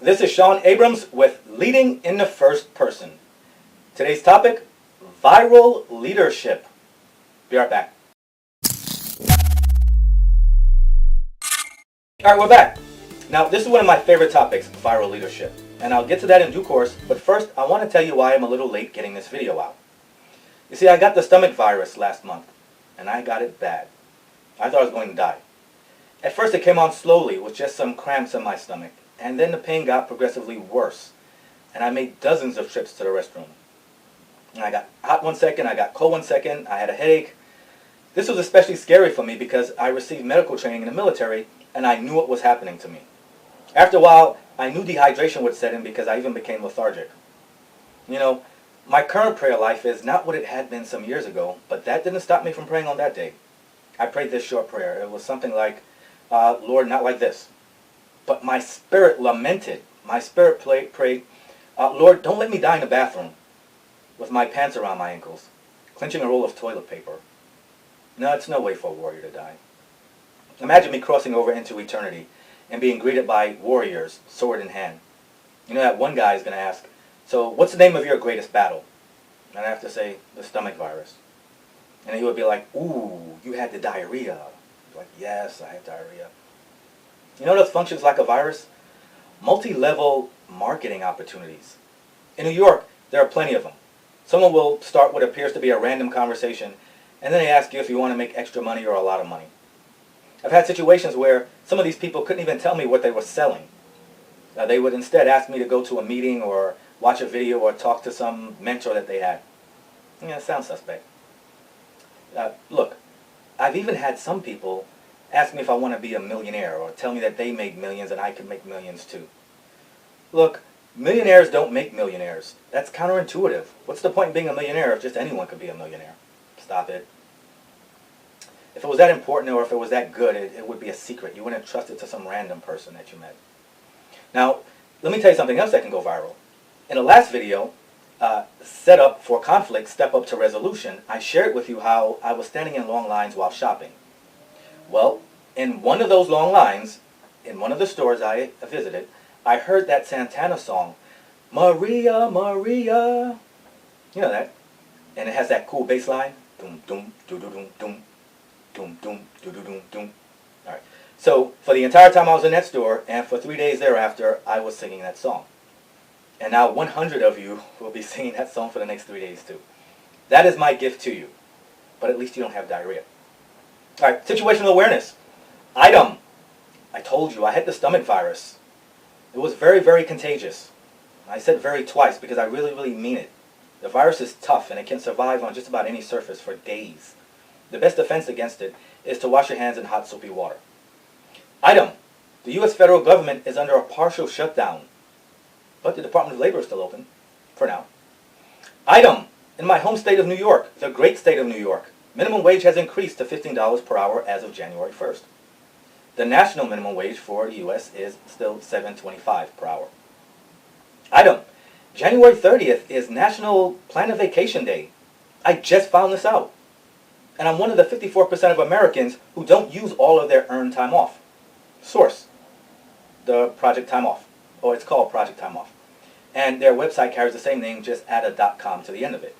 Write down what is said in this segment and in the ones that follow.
This is Shawn Abrams with Leading in the First Person. Today's topic, viral leadership. Be right back. Alright, we're back. Now, this is one of my favorite topics, viral leadership. And I'll get to that in due course, but first, I want to tell you why I'm a little late getting this video out. You see, I got the stomach virus last month, and I got it bad. I thought I was going to die. At first, it came on slowly with just some cramps in my stomach, and then the pain got progressively worse, and I made dozens of trips to the restroom. And I got hot one second, I got cold one second, I had a headache. This was especially scary for me because I received medical training in the military, and I knew what was happening to me. After a while, I knew dehydration would set in because I even became lethargic. You know, my current prayer life is not what it had been some years ago, but that didn't stop me from praying on that day. I prayed this short prayer. It was something like, Lord, not like this. But my spirit lamented. My spirit prayed, Lord, don't let me die in the bathroom with my pants around my ankles, clenching a roll of toilet paper. No, it's no way for a warrior to die. Imagine me crossing over into eternity and being greeted by warriors, sword in hand. You know, that one guy is going to ask, so what's the name of your greatest battle? And I have to say, the stomach virus. And he would be like, ooh, you had the diarrhea. Like, yes, I had diarrhea. You know what functions like a virus? Multi-level marketing opportunities. In New York, there are plenty of them. Someone will start what appears to be a random conversation, and then they ask you if you want to make extra money or a lot of money. I've had situations where some of these people couldn't even tell me what they were selling. They would instead ask me to go to a meeting or watch a video or talk to some mentor that they had. Yeah, it sounds suspect. Look, I've even had some people ask me if I want to be a millionaire or tell me that they make millions and I can make millions too. Look, millionaires don't make millionaires. That's counterintuitive. What's the point in being a millionaire if just anyone could be a millionaire? Stop it. If it was that important or if it was that good, it would be a secret. You wouldn't trust it to some random person that you met. Now, let me tell you something else that can go viral. In the last video, Set Up for Conflict, Step Up to Resolution, I shared with you how I was standing in long lines while shopping. Well, in one of those long lines, in one of the stores I visited, I heard that Santana song, Maria, Maria. You know that? And it has that cool bass line. Doom, doom, doo, doo, doom, doom. Doom, doom, doo, doo, doom, doom. All right. So, for the entire time I was in that store, and for 3 days thereafter, I was singing that song. And now 100 of you will be singing that song for the next 3 days too. That is my gift to you. But at least you don't have diarrhea. All right, situational awareness. Item. I told you, I had the stomach virus. It was very, very contagious. I said very twice because I really, really mean it. The virus is tough and it can survive on just about any surface for days. The best defense against it is to wash your hands in hot soapy water. Item. The U.S. federal government is under a partial shutdown. But the Department of Labor is still open, for now. Item. In my home state of New York, the great state of New York, minimum wage has increased to $15 per hour as of January 1st. The national minimum wage for the U.S. is still $7.25 per hour. Item. January 30th is National Plan a Vacation Day. I just found this out. And I'm one of the 54% of Americans who don't use all of their earned time off. Source. The Project Time Off. Or it's called Project Time Off. And their website carries the same name, just add a .com to the end of it.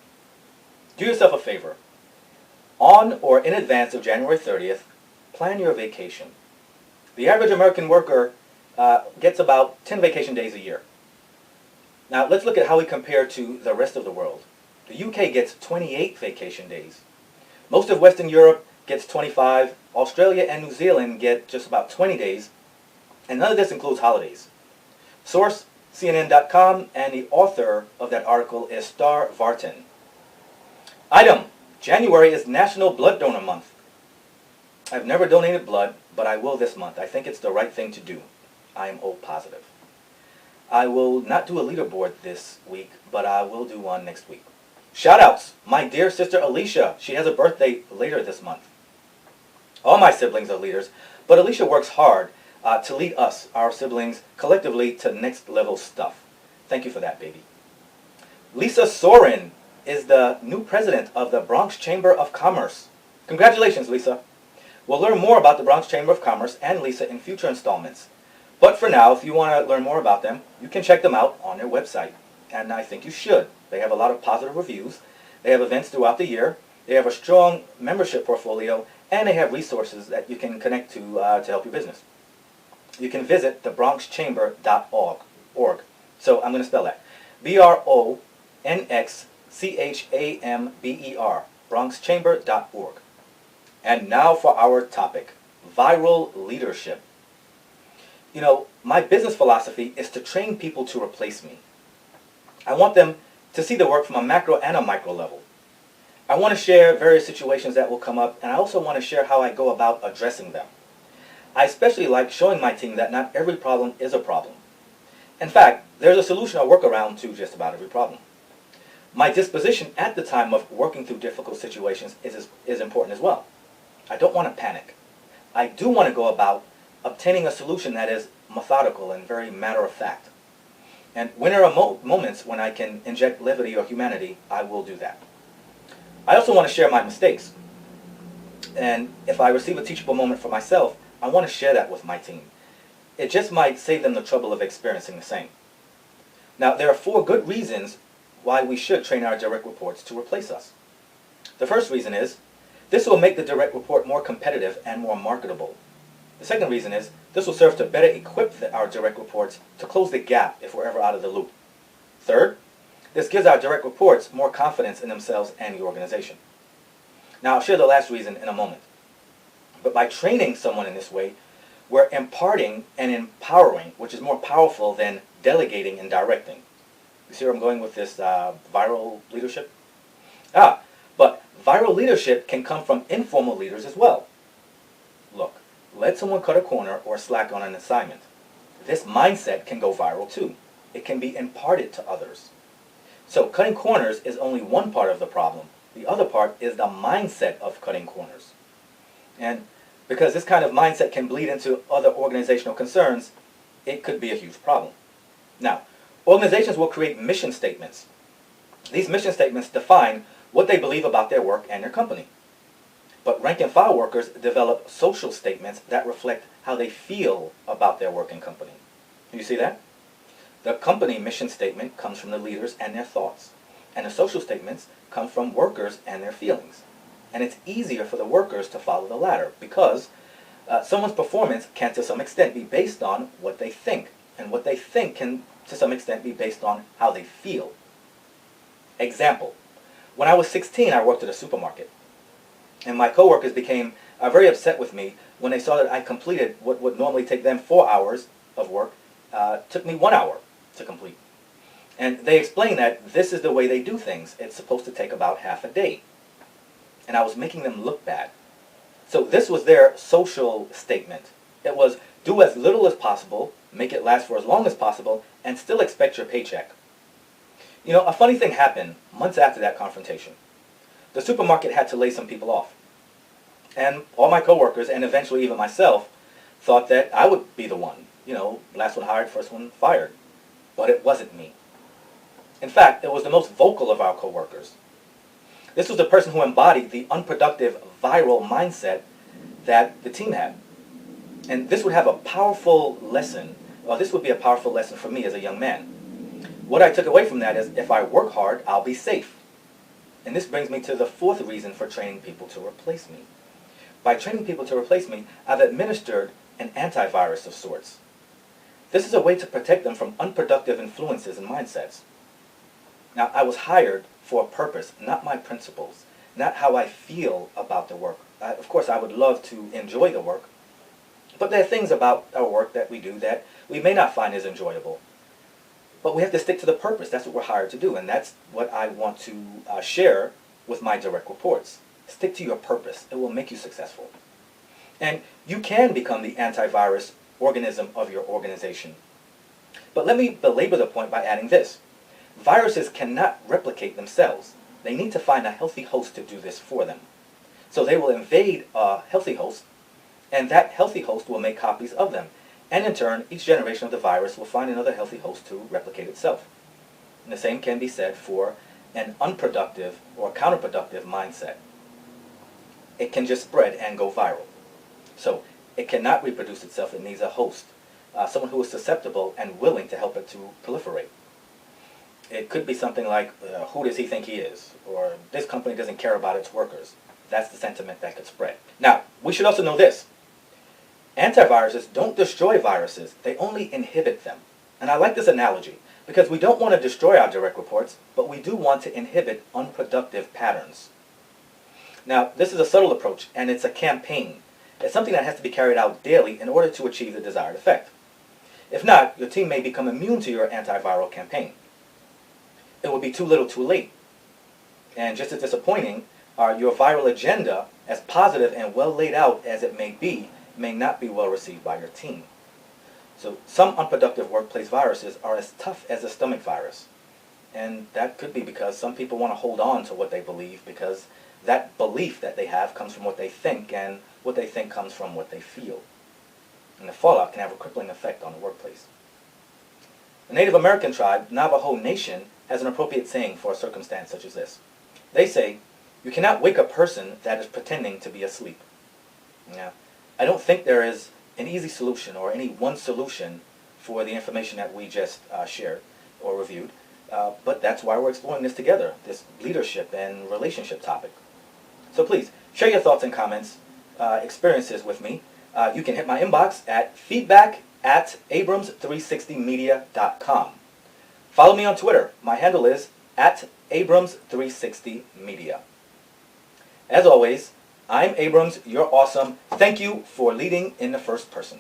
Do yourself a favor. On or in advance of January 30th, plan your vacation. The average American worker gets about 10 vacation days a year. Now let's look at how we compare to the rest of the world. The UK gets 28 vacation days. Most of Western Europe gets 25. Australia and New Zealand get just about 20 days. And none of this includes holidays. Source, CNN.com, and the author of that article is Star Vartan. Item. January is National Blood Donor Month. I've never donated blood, but I will this month. I think it's the right thing to do. I am O positive. I will not do a leaderboard this week, but I will do one next week. Shoutouts. My dear sister Alicia. She has a birthday later this month. All my siblings are leaders, but Alicia works hard to lead us, our siblings, collectively to next level stuff. Thank you for that, baby. Lisa Sorin is the new president of the Bronx Chamber of Commerce. Congratulations, Lisa. We'll learn more about the Bronx Chamber of Commerce and Lisa in future installments. But for now, if you want to learn more about them, you can check them out on their website. And I think you should. They have a lot of positive reviews. They have events throughout the year. They have a strong membership portfolio, and they have resources that you can connect to help your business. You can visit thebronxchamber.org. So I'm going to spell that. BRONXCHAMBER, bronxchamber.org. And now for our topic, viral leadership. You know, my business philosophy is to train people to replace me. I want them to see the work from a macro and a micro level. I want to share various situations that will come up, and I also want to share how I go about addressing them. I especially like showing my team that not every problem is a problem. In fact, there's a solution or workaround to just about every problem. My disposition at the time of working through difficult situations is important as well. I don't want to panic. I do want to go about obtaining a solution that is methodical and very matter-of-fact. And when there are moments when I can inject levity or humanity, I will do that. I also want to share my mistakes. And if I receive a teachable moment for myself, I want to share that with my team. It just might save them the trouble of experiencing the same. Now, there are 4 good reasons why we should train our direct reports to replace us. The first reason is, this will make the direct report more competitive and more marketable. The second reason is, this will serve to better equip our direct reports to close the gap if we're ever out of the loop. Third, this gives our direct reports more confidence in themselves and the organization. Now, I'll share the last reason in a moment. But by training someone in this way, we're imparting and empowering, which is more powerful than delegating and directing. You see where I'm going with this viral leadership? But viral leadership can come from informal leaders as well. Look, let someone cut a corner or slack on an assignment. This mindset can go viral too. It can be imparted to others. So cutting corners is only one part of the problem. The other part is the mindset of cutting corners. And because this kind of mindset can bleed into other organizational concerns, it could be a huge problem. Now, organizations will create mission statements. These mission statements define what they believe about their work and their company. But rank and file workers develop social statements that reflect how they feel about their work and company. Do you see that? The company mission statement comes from the leaders and their thoughts. And the social statements come from workers and their feelings. And it's easier for the workers to follow the latter because someone's performance can to some extent be based on what they think. And what they think can to some extent be based on how they feel. Example, when I was 16, I worked at a supermarket. And my coworkers became very upset with me when they saw that I completed what would normally take them 4 hours of work, took me 1 hour to complete. And they explained that this is the way they do things. It's supposed to take about half a day. And I was making them look bad. So this was their social statement. It was do as little as possible, make it last for as long as possible, and still expect your paycheck. You know, a funny thing happened months after that confrontation. The supermarket had to lay some people off. And all my coworkers, and eventually even myself, thought that I would be the one. You know, last one hired, first one fired. But it wasn't me. In fact, it was the most vocal of our coworkers. This was the person who embodied the unproductive, viral mindset that the team had. And this would have a powerful lesson, or this would be a powerful lesson for me as a young man. What I took away from that is, if I work hard, I'll be safe. And this brings me to the 4th reason for training people to replace me. By training people to replace me, I've administered an antivirus of sorts. This is a way to protect them from unproductive influences and mindsets. Now, I was hired for a purpose, not my principles, not how I feel about the work. Of course, I would love to enjoy the work, but there are things about our work that we do that we may not find as enjoyable. But we have to stick to the purpose. That's what we're hired to do, and that's what I want to share with my direct reports. Stick to your purpose. It will make you successful. And you can become the antivirus organism of your organization. But let me belabor the point by adding this. Viruses cannot replicate themselves. They need to find a healthy host to do this for them. So they will invade a healthy host, and that healthy host will make copies of them. And in turn, each generation of the virus will find another healthy host to replicate itself. And the same can be said for an unproductive or counterproductive mindset. It can just spread and go viral. So it cannot reproduce itself. It needs a host. someone who is susceptible and willing to help it to proliferate. It could be something like, who does he think he is? Or this company doesn't care about its workers. That's the sentiment that could spread. Now, we should also know this. Antiviruses don't destroy viruses, they only inhibit them. And I like this analogy because we don't want to destroy our direct reports, but we do want to inhibit unproductive patterns. Now, this is a subtle approach, and it's a campaign. It's something that has to be carried out daily in order to achieve the desired effect. If not, your team may become immune to your antiviral campaign. It will be too little too late. And just as disappointing, your viral agenda, as positive and well laid out as it may be, may not be well received by your team. So some unproductive workplace viruses are as tough as a stomach virus. And that could be because some people want to hold on to what they believe because that belief that they have comes from what they think, and what they think comes from what they feel. And the fallout can have a crippling effect on the workplace. The Native American tribe, Navajo Nation, has an appropriate saying for a circumstance such as this. They say, "You cannot wake a person that is pretending to be asleep." Now, I don't think there is an easy solution or any one solution for the information that we just shared or reviewed, but that's why we're exploring this together, this leadership and relationship topic. So please, share your thoughts and comments, experiences with me. You can hit my inbox at feedback@abrams360media.com. Follow me on Twitter. My handle is @abrams360media. As always, I'm Abrams, you're awesome. Thank you for leading in the first person.